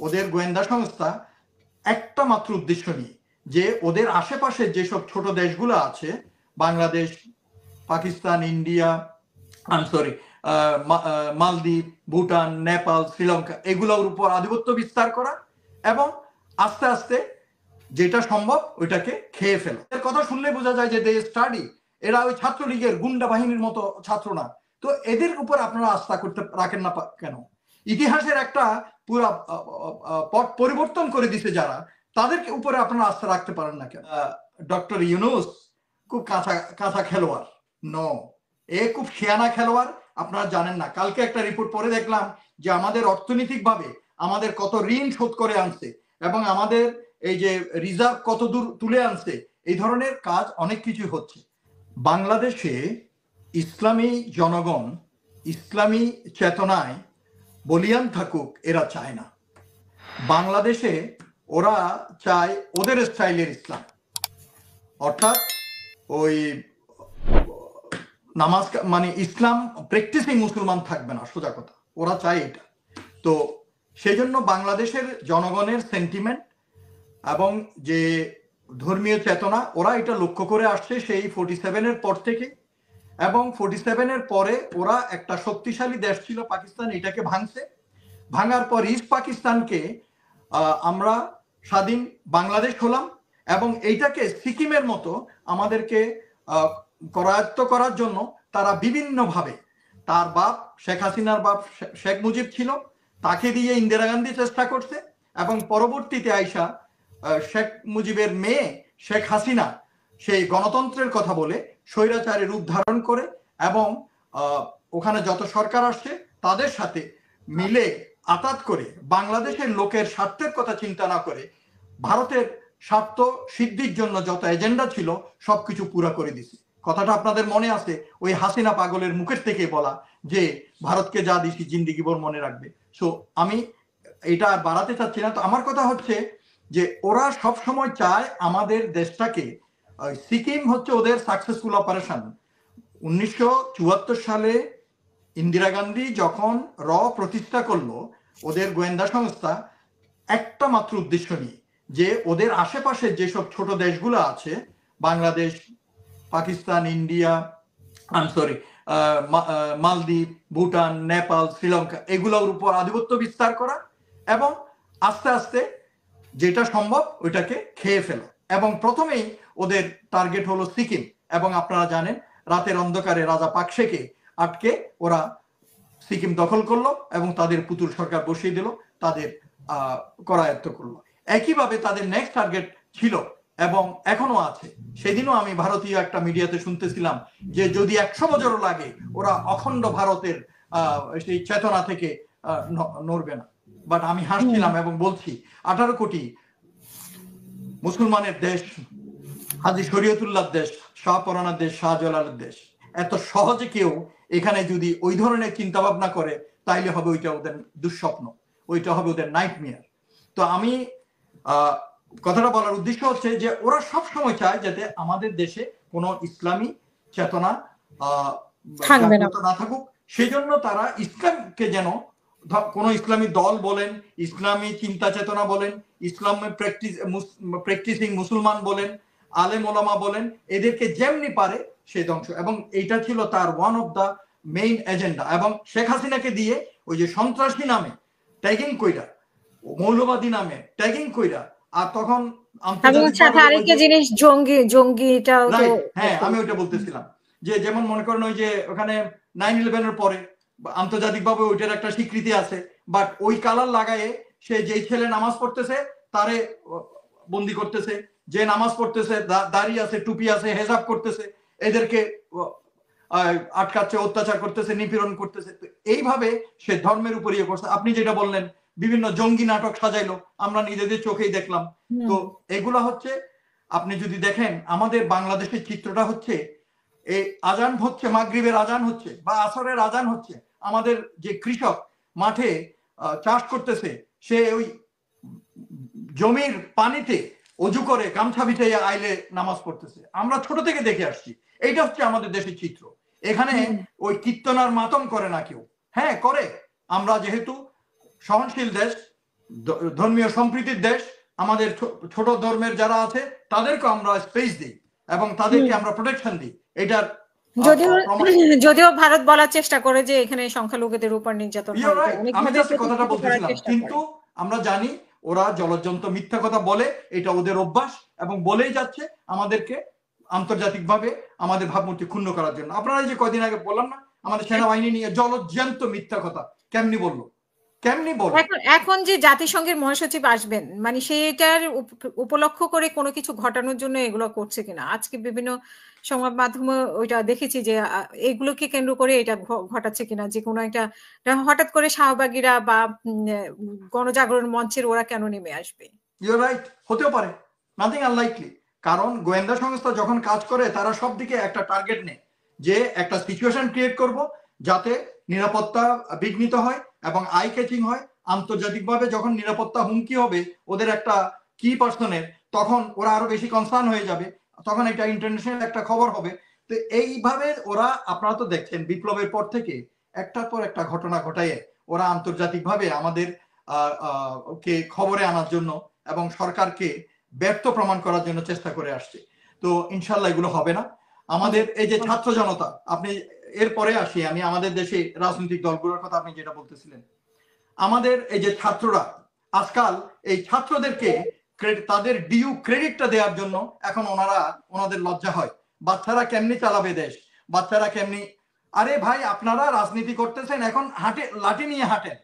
ওদের গোয়েন্দা সংস্থা একটা মাত্র উদ্দেশ্য নিয়ে, যে ওদের আশেপাশে যেসব ছোট দেশগুলো আছে, বাংলাদেশ, পাকিস্তান, ইন্ডিয়া, সরি, মালদ্বীপ, ভুটান, নেপাল, শ্রীলঙ্কা, এগুলোর উপর আধিপত্য বিস্তার করা এবং আস্তে আস্তে যেটা সম্ভব ওইটাকে খেয়ে ফেলা। এর কথা শুনলে বোঝা যায় যে দে স্টাডি, এরা ওই ছাত্রলীগের গুন্ডা বাহিনীর মতো ছাত্র না। তো এদের উপর আপনারা আস্থা করতে রাখেন না কেন? ইতিহাসের একটা পুরা পট পরিবর্তন করে দিছে যারা, তাদের উপরে আপনারা আস্থা রাখতে পারেন না কেন? ডক্টর ইউনূস খুব কাঁচা খেলোয়াড়, নো, এ খুব শিয়ানা খেলোয়াড়। আপনারা জানেন না, কালকে একটা রিপোর্ট পরে দেখলাম যে আমাদের অর্থনৈতিকভাবে আমাদের কত ঋণ শোধ করে আনছে এবং আমাদের এই যে রিজার্ভ কত দূর তুলে আনছে, এই ধরনের কাজ অনেক কিছু হচ্ছে। বাংলাদেশে ইসলামী জনগণ ইসলামী চেতনায় বলিয়ান থাকুক, এরা চায় না। বাংলাদেশে ওরা চায় ওদের স্টাইলের ইসলাম, অর্থাৎ ওই নামাজ মানে ইসলাম প্র্যাকটিসিং মুসলমান থাকবে না, সোজা কথা, ওরা চায় এটা। তো সেই জন্য বাংলাদেশের জনগণের সেন্টিমেন্ট এবং যে ধর্মীয় চেতনা, ওরা এটা লক্ষ্য করে আসছে সেই 47-এর পর থেকে। এবং 47-এর পরে ওরা একটা শক্তিশালী দেশ ছিল পাকিস্তান, এটাকে ভাঙছে। ভাঙার পর ইস্ট পাকিস্তানকে আমরা স্বাধীন বাংলাদেশ হলাম এবং এইটাকে সিকিমের মতো আমাদেরকে করায়ত্ত করার জন্য তারা বিভিন্নভাবে, তার বাপ শেখ হাসিনার বাপ শেখ মুজিব ছিল, তাকে দিয়ে ইন্দিরা গান্ধী চেষ্টা করছে এবং পরবর্তীতে আইসা শেখ মুজিবের মেয়ে শেখ হাসিনা সেই গণতন্ত্রের কথা বলে স্বৈরাচারের রূপ ধারণ করে এবং ওখানে যত সরকার আসছে তাদের সাথে মিলে আতাত করে বাংলাদেশের লোকের স্বার্থের কথা চিন্তা না করে ভারতের স্বার্থ সিদ্ধির জন্য যত এজেন্ডা ছিল সবকিছু পুরা করে দিছে। কথাটা আপনাদের মনে আছে, ওই হাসিনা পাগলের মুখের থেকে বলা যে ভারতকে যা দিছি জিন্দিগি ভর মনে রাখবে। সো আমি এটা বাড়াতে চাচ্ছি না। তো আমার কথা হচ্ছে যে ওরা সব সময় চায় আমাদের দেশটাকে, সিকিম হচ্ছে ওদের সাকসেসফুল অপারেশন। 1974 সালে ইন্দিরা গান্ধী যখন প্রতিষ্ঠা করলো ওদের গোয়েন্দা সংস্থা একটা মাত্র উদ্দেশ্য নিয়ে, যে ওদের আশেপাশে যেসব ছোট দেশগুলো আছে, বাংলাদেশ, পাকিস্তান, ইন্ডিয়া, সরি, মালদ্বীপ, ভুটান, নেপাল, শ্রীলঙ্কা, এগুলোর উপর আধিপত্য বিস্তার করা এবং আস্তে আস্তে যেটা সম্ভব ওইটাকে খেয়ে ফেলা। এবং প্রথমেই ওদের টার্গেট হলো সিকিম। এবং আপনারা জানেন রাতের অন্ধকারে রাজা পাকশেকে আটকে ওরা সিকিম দখল করলো এবং তাদের পুতুল সরকার বসিয়ে দিল, তাদের করায়ত্ত করলো। একইভাবে তাদের নেক্সট টার্গেট ছিল এবং এখনো আছে। সেদিনও আমি ভারতীয় একটা মিডিয়াতে শুনতেছিলাম যে যদি 100 বছরও লাগে ওরা অখণ্ড ভারতের সেই চেতনা থেকে নড়বে না। বাট আমি হাসছিলাম এবং বলছি 18 কোটি মুসলমানের দেশ, হাজী শরীয়তুল্লাহর দেশ, শাহপরানার দেশ, শাহজালালের দেশ, এত সহজে কেউ এখানে যদি ওই ধরনের চিন্তা ভাবনা করে তাইলে হবে ওইটা ওদের দুঃস্বপ্ন, ওইটা হবে ওদের নাইটমেয়ার। তো আমি কথাটা বলার উদ্দেশ্য হচ্ছে যে ওরা সব সময় চায় যাতে আমাদের দেশে কোনো ইসলামী চেতনা না থাকুক। সেই জন্য তারা ইসলামকে যেন কোন ইসলামী দল বলেন, ইসলামী চিন্তা চেতনা বলেন, ইসলামে প্র্যাকটিসিং মুসলমান বলেন, আলেম ওলামা বলেন, এদেরকে যেমনি পারে সে ধ্বংস। এবং এইটা ছিল তার one of the main agenda. এবং শেখ হাসিনাকে দিয়ে ওই যে সন্ত্রাসী নামে ট্যাগিং কইরা, মৌলবাদী নামে ট্যাগিং কইরা, আর তখন হ্যাঁ আমি ওইটা বলতেছিলাম যে যেমন মনে করেন ওই যে ওখানে 9/11-এর পরে আন্তর্জাতিকভাবে ওইটার একটা স্বীকৃতি আছে, বাট ওই কালার লাগায়ে সে যেই ছেলে নামাজ পড়তেছে তারে বন্দি করতেছে, যে নামাজ পড়তেছে, দাড়ি আছে, টুপি আছে, হেজাব করতেছে, এদেরকে আটকাচ্ছে, অত্যাচার করতেছে, নিপীড়ন করতেছে। এইভাবে সে ধর্মের উপর ইয়ে করছে। আপনি যেটা বললেন বিভিন্ন জঙ্গি নাটক সাজাইলো, আমরা নিজেদের চোখেই দেখলাম। তো এগুলা হচ্ছে, আপনি যদি দেখেন আমাদের বাংলাদেশের চিত্রটা হচ্ছে, এই আজান হচ্ছে, মাগরিবের আজান হচ্ছে বা আসরের আজান হচ্ছে, আমাদের যে কৃষক মাঠে চাষ করতেছে সে ওই জমির পানিতে অজু করে গামছা বিছাইয়া আইলে নামাজ পড়তেছে। আমরা ছোট থেকে দেখে আসছি, এইটা হচ্ছে আমাদের দেশের চিত্র। এখানে ওই কীর্তনার মাতম করে না কেউ, হ্যাঁ করে। আমরা যেহেতু সহনশীল দেশ, ধর্মীয় সম্প্রীতির দেশ, আমাদের ছোট ধর্মের যারা আছে তাদেরকে আমরা স্পেস দিই এবং তাদেরকে আমরা প্রোটেকশন দিই। এটার যদিও ভারত বলার চেষ্টা করে যে এখানে সংখ্যালঘুদের উপর নির্যাতন হয়, আমি জাস্ট কথাটা বলতেছিলাম, কিন্তু আমরা জানি ওরা জলজন্ত মিথ্যা কথা বলে, এটা ওদের অভ্যাস এবং বলেই যাচ্ছে আমাদেরকে আন্তর্জাতিকভাবে আমাদের ভাবমূর্তি ক্ষুণ্ণ করার জন্য। আপনারা যে কয়দিন আগে বললাম না আমাদের সেনাবাহিনী নিয়ে জলজ্যান্ত মিথ্যা কথা, কেমনি বললো, কেমনি বল। এখন যে জাতিসংঘের মহাসচিব আসবেন, মানে সেটার উপলক্ষ করে কোনো কিছু ঘটানোর জন্য এগুলো করছে কিনা? আজকে বিভিন্ন সংবাদ মাধ্যমে ওইটা দেখেছি যে এগুলোকে কেন্দ্র করে এটা ঘটাচ্ছে কিনা, যে কোনো একটা হঠাৎ করে শাহবাগীরা বা গণজাগরণ মঞ্চের ওরা কেন নেমে আসবে? ইউর রাইট, হতেও পারে, নাথিং আনলাইকলি। কারণ গোয়েন্দা সংস্থা যখন কাজ করে তারা সব দিকে একটা টার্গেট নেয় যে একটা সিচুয়েশন ক্রিয়েট করব যাতে নিরাপত্তা বিঘ্নিত হয় এবং আই ক্যাচিং হয়। আন্তর্জাতিকভাবে যখন নিরাপত্তা হুমকি হবে ওদের একটা কি পার্সনের, তখন ওরা আরো বেশি কনসার্ন হয়ে যাবে, তখন এটা ইন্টারন্যাশনাল একটা খবর হবে। তো এইভাবে ওরা, আপনারা তো দেখছেন বিপ্লবের পর থেকে একটার পর একটা ঘটনা ঘটায় ওরা আন্তর্জাতিকভাবে আমাদের কে খবরে আনার জন্য এবং সরকারকে ব্যর্থ প্রমাণ করার জন্য চেষ্টা করে আসছে। তো ইনশাল্লাহ এগুলো হবে না। আমাদের এই যে ছাত্র জনতা, আপনি এরপরে আসি আমি আমাদের দেশে রাজনৈতিক দলগুলোর কথা আপনি যেটা বলতেছিলেন, আমাদের এই যে ছাত্ররা আজকাল এই ছাত্রদেরকে তাদের ডিউ ক্রেডিটটা দেওয়ার জন্য এখন ওনাদের লজ্জা হয়। বাচ্চারা কেমনি চালাবে দেশ, বাচ্চারা কেমনি, আরে ভাই আপনারা রাজনীতি করতেছেন, এখন হাঁটে লাঠি নিয়ে হাঁটেন,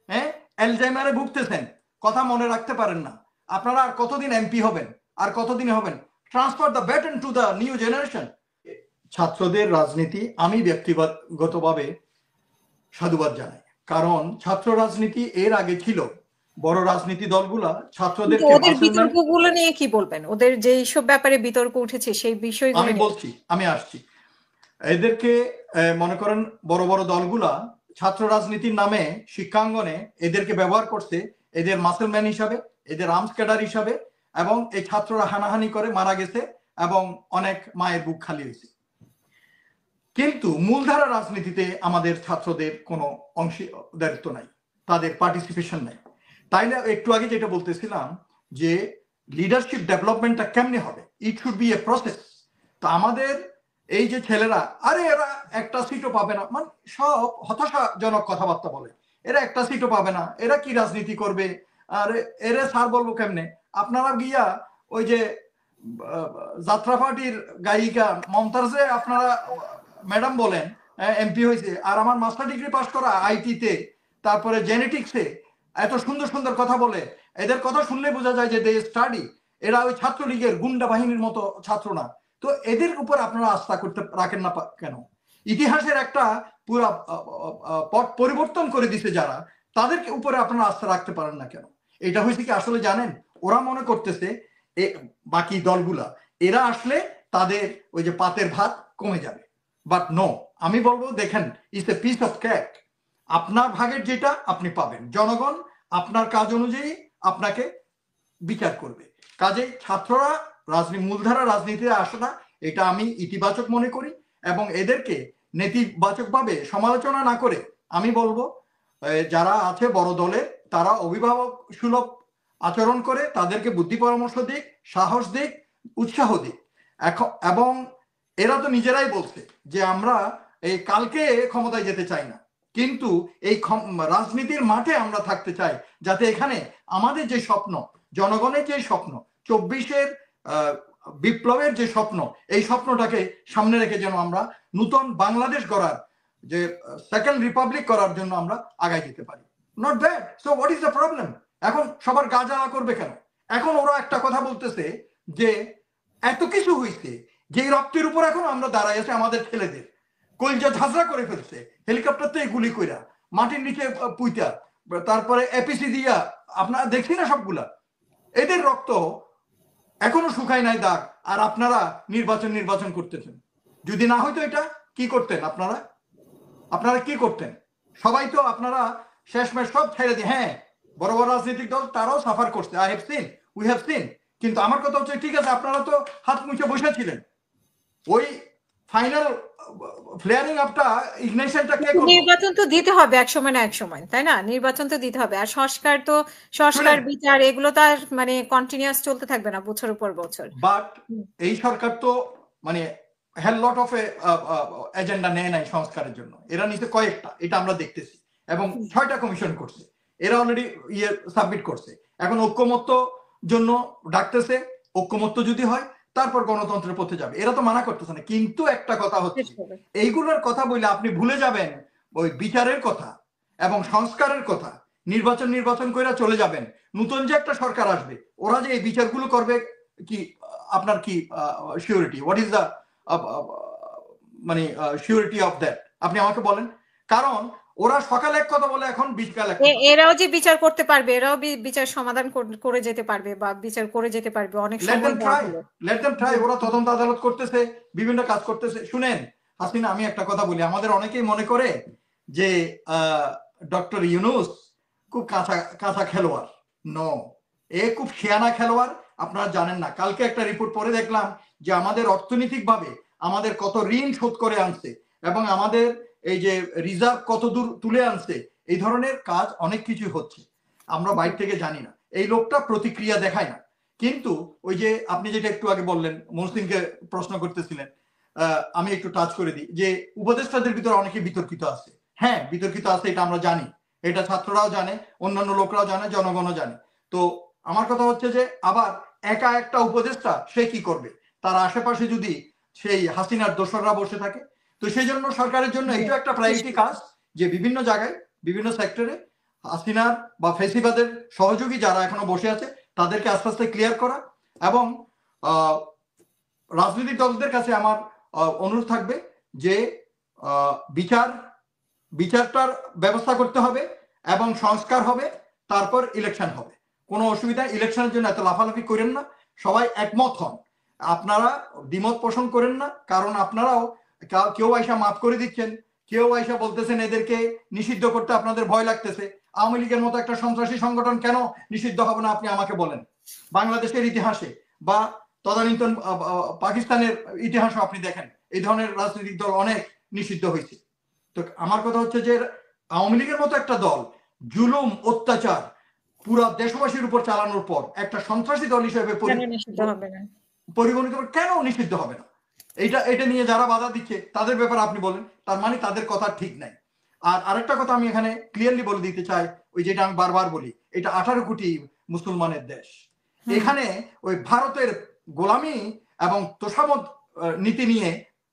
হ্যাঁ, অ্যালজাইমারে ভুগতেছেন, কথা মনে রাখতে পারেন না, আপনারা আর কতদিন এমপি হবেন, আর কতদিন হবেন? Transfer the baton to the new generation. ছাত্রদের রাজনীতি আমি ব্যক্তিগতভাবে সাধুবাদ জানাই, কারণ ছাত্র রাজনীতি এর আগে ছিল বড় রাজনীতি দলগুলা ছাত্রদের বিতর্কগুলো নিয়ে কি বলবেন? ওদের যে সব ব্যাপারে বিতর্ক উঠেছে সেই বিষয়গুলো আমি বলছি, আমি আসছি। এদেরকে মনে করেন বড় বড় দলগুলা ছাত্র রাজনীতির নামে শিক্ষাঙ্গনে এদেরকে ব্যবহার করছে এদের মাসেলম্যান হিসাবে, এদের আর্মস ক্যাডার হিসাবে, এবং এই ছাত্ররা হানাহানি করে মারা গেছে এবং অনেক মায়ের বুক খালি হয়েছে। কিন্তু মূলধারা রাজনীতিতে আমাদের ছাত্রদের কোনো অংশীদারিত্ব নাই, তাদের পার্টিসিপেশন নাই। তাইলে একটু আগে যেটা বলতেছিলাম যে লিডারশিপ ডেভেলপমেন্টটা কেমনে হবে, it should B a process. তো আমাদের এই যে ছেলেরা, আরে এরা একটা সিটও পাবে না, মানে সব হতাশাজনক কথাবার্তা বলে, এরা একটা সিটও পাবে না, এরা কি রাজনীতি করবে, আর এরা স্যার বলবো কেমনে? আপনারা গিয়া ওই যে যাত্রা পার্টির গায়িকা মমতাজে আপনারা ম্যাডাম বলেন এমপি হয়েছে, আর আমার মাস্টার ডিগ্রি পাস করা আইটিতে, তারপরে জেনেটিক্সে এত সুন্দর সুন্দর কথা বলে, এদের কথা শুনলে বোঝা যায় যে দে স্টাডি, এরা ওই ছাত্রলীগের গুন্ডা বাহিনীর মতো ছাত্র না। তো এদের উপর আপনারা আস্থা করতে রাখেন না কেন? ইতিহাসের একটা পুরো পথ পরিবর্তন করে দিছে যারা, তাদেরকে উপরে আপনারা আস্থা রাখতে পারেন না কেন? এটা হয়েছে কি আসলে জানেন, ওরা মনে করতেছে বাকি দলগুলা এরা আসলে তাদের ওই যে পাতের ভাত কমে যাবে, বাট নো, আমি বলবো দেখেন it's a piece of cake. আপনার ভাগের যেটা আপনি পাবেন, জনগণ আপনার কাজ অনুযায়ী আপনাকে বিচার করবে। কাজে ছাত্ররা মূলধারা রাজনীতিতে আসে না, এটা আমি ইতিবাচক মনে করি, এবং এদেরকে নেতিবাচকভাবে সমালোচনা না করে আমি বলবো যারা আছে বড় দলের তারা অভিভাবক সুলভ আচরণ করে, তাদেরকে বুদ্ধি পরামর্শ দিক, সাহস দিক, উৎসাহ দিক। এবং এরা তো নিজেরাই বলছে যে আমরা এই কালকে ক্ষমতায় যেতে চাই না, কিন্তু এই রাজনীতির মাঠে আমরা থাকতে চাই, যাতে এখানে আমাদের যে স্বপ্ন, জনগণের যে স্বপ্ন, 24-এর বিপ্লবের যে স্বপ্ন, এই স্বপ্নটাকে সামনে রেখে যেন আমরা নতুন বাংলাদেশ গড়ার, যে সেকেন্ড রিপাবলিক করার জন্য আমরা আগায় যেতে পারি। Not bad. So what is the problem? এখন সবার গা জ্বালা করবে কেন? এখন ওরা একটা কথা বলতেছে যে এত কিছু হয়েছে, যে রক্তের উপর এখন আমরা দাঁড়াই আছি, আমাদের ছেলেদের কলজা ঝাঁঝরা করে ফেলছে, হেলিকপ্টার থেকে গুলি কইরা, মাটির নিচে পুইতা, তারপরে এপিসি দিয়া, আপনারা দেখছি না সবগুলা, এদের রক্ত এখনো শুকায় নাই দাগ, আর আপনারা নির্বাচন করতেছেন। যদি না হইতো এটা কি করতেন আপনারা কি করতেন? সবাই তো আপনারা শেষমেশ সব ছেড়ে দিয়ে, হ্যাঁ বড় বড় রাজনৈতিক দল তারাও সাফার করছে, উই হ্যাভ সিন। কিন্তু আমার কথা হচ্ছে ঠিক আছে, আপনারা তো হাত মুছে বসেছিলেন, ওই ফাইনাল ফ্লেয়ারিং আপটা ইগনিশনটা কে করবে? নির্বাচন তো দিতে হবে এক সময় না এক সময়, তাই না? নির্বাচন তো দিতে হবে। আর সংস্কার বিচার এগুলো তো আর মানে কন্টিনিউয়াস চলতে থাকবে না বছরের পর বছর। বাট এই সরকার তো মানে হ্যাড লট অফ এজেন্ডা নেয় নাই সংস্কারের জন্য, এরা নিচে কয়েকটা, এটা আমরা দেখতেছি, এবং 6টা কমিশন করছে, এরা অলরেডি সাবমিট করছে। এখন ঐক্যমত্য জন্য ডাকতেছে, ঐক্যমত্য যদি হয় তারপর গণতন্ত্রের পথে যাবে, এরা তো মানা করতেছে না। কিন্তু একটা কথা হচ্ছে, এইগুলোর কথা বলে আপনি ভুলে যাবেন ওই বিচারের কথা এবং সংস্কারের কথা। নির্বাচন করে চলে যাবেন, নতুন যে একটা সরকার আসবে, ওরা যে এই বিচারগুলো করবে কি আপনার কি সিউরিটি? হোয়াট ইজ দ্য মানে সিউরিটি অফ দ্যাট? আপনি আমাকে বলেন। কারণ ওরা সকালে এক কথা বলে, এখন বিকাল এক কথা। এরাও যে বিচার করতে পারবে, এরাও বিচার সমাধান করে যেতে পারবে বা বিচার করে যেতে পারবে অনেক সময়। Let them try. ওরা তদন্ত আদালত করতেছে, বিভিন্ন কাজ করতেছে। শুনেন হাসিনা, আমি একটা কথা বলি, আমাদের অনেকেই মনে করে যে ডক্টর ইউনূস খুব কাঁচা খেলোয়াড়। নো, এ খুব শিয়ানা খেলোয়াড়। আপনারা জানেন না, কালকে একটা রিপোর্ট পড়ে দেখলাম যে আমাদের অর্থনৈতিক ভাবে আমাদের কত ঋণ শোধ করে আনছে এবং আমাদের এই যে রিজার্ভ কত দূর তুলে আনছে। এই ধরনের কাজ অনেক কিছু হচ্ছে, আমরা বাইরে থেকে জানি না। এই লোকটা প্রতিক্রিয়া দেখায় না। কিন্তু ওই যে আপনি যেটা একটু আগে বললেন, মুসলিমকে প্রশ্ন করতেছিলেন, আমি একটু টাচ করে দিই যে উপদেষ্টাদের ভিতরে অনেকে বিতর্কিত আছে। হ্যাঁ, বিতর্কিত আছে, এটা আমরা জানি, এটা ছাত্ররাও জানে, অন্যান্য লোকরাও জানে, জনগণও জানে। তো আমার কথা হচ্ছে যে আবার একা একটা উপদেষ্টা সে কি করবে? তার আশেপাশে যদি সেই হাসিনার দোসররা বসে থাকে, তো সেই জন্য সরকারের জন্য এটা একটা প্রায়োরিটি কাজ যে বিভিন্ন জায়গায়, বিভিন্ন সেক্টরে হাসিনার বা ফেসিবাদের সহযোগী যারা এখনো বসে আছে তাদেরকে আস্তে আস্তে ক্লিয়ার করা। এবং রাজনৈতিক দলদের কাছে আমার অনুরোধ থাকবে যে বিচারটার ব্যবস্থা করতে হবে এবং সংস্কার হবে, তারপর ইলেকশন হবে। কোনো অসুবিধা, ইলেকশনের জন্য এত লাফালাফি করেন না, সবাই একমত হন। আপনারা দ্বিমত পোষণ করেন না, কারণ আপনারাও কেউ আইসা মাফ করে দিচ্ছেন, কেউ আইসা বলতেছেন এদেরকে নিষিদ্ধ করতে আপনাদের ভয় লাগতেছে। আওয়ামী লীগের মতো একটা সন্ত্রাসী সংগঠন কেন নিষিদ্ধ হবে না আপনি আমাকে বলেন? বাংলাদেশের ইতিহাসে বা তদানীন্তন পাকিস্তানের ইতিহাসও আপনি দেখেন, এই ধরনের রাজনৈতিক দল অনেক নিষিদ্ধ হয়েছে। তো আমার কথা হচ্ছে যে আওয়ামী লীগের মতো একটা দল জুলুম অত্যাচার পুরো দেশবাসীর উপর চালানোর পর একটা সন্ত্রাসী দল হিসেবে পরিগণিত, কেন নিষিদ্ধ হবে না? এটা নিয়ে যারা বাধা দিচ্ছে তাদের ব্যাপারে আপনি বলেন। তার মানে তাদের কথা ঠিক নাই। আর আরেকটা কথা আমি এখানে ক্লিয়ারলি বলে দিতে চাই, ওই যেটা আমি বারবার বলি, এটা 18 কোটি মুসলমানের দেশ। এখানে ওই ভারতের গোলামি এবং তোষামত নীতি নিয়ে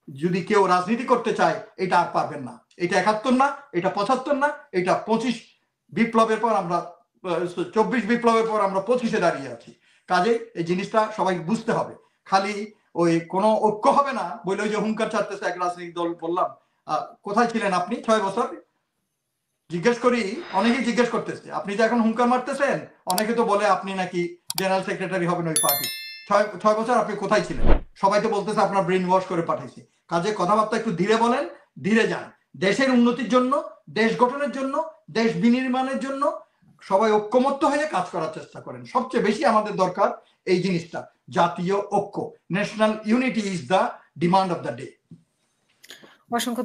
যদি কেউ রাজনীতি করতে চায়, এটা আর পারবেন না। এটা 71 না, এটা 75 না, এটা 25 বিপ্লবের পর আমরা 24 বিপ্লবের পর আমরা 25-এ দাঁড়িয়ে আছি। কাজেই এই জিনিসটা সবাই বুঝতে হবে। খালি ওই কোনো ঐক্য হবে না বলে ওই যে হুঙ্কার ছাড়তেছে এক রাজনৈতিক দল। বললাম কোথায় ছিলেন আপনি 6 বছর? জিজ্ঞেস করি, অনেকেই জিজ্ঞেস করতেছে আপনি যে এখন হুঙ্কার মারতেছেন, অনেকে তো বলে আপনি নাকি জেনারেল সেক্রেটারি হবেন ওই পার্টি। 6 বছর আপনি কোথায় ছিলেন? সবাই তো বলতেছে আপনার ব্রেন ওয়াশ করে পাঠাইছে। কাজে কথাবার্তা একটু ধীরে বলেন, ধীরে যান। দেশের উন্নতির জন্য, দেশ গঠনের জন্য, দেশ বিনির্মাণের জন্য সবাই ঐক্যমত্য হয়ে কাজ করার চেষ্টা করেন। সবচেয়ে বেশি আমাদের দরকার এই জিনিসটা, জাতীয় ঐক্য। National unity is the demand of the day. অসংখ্য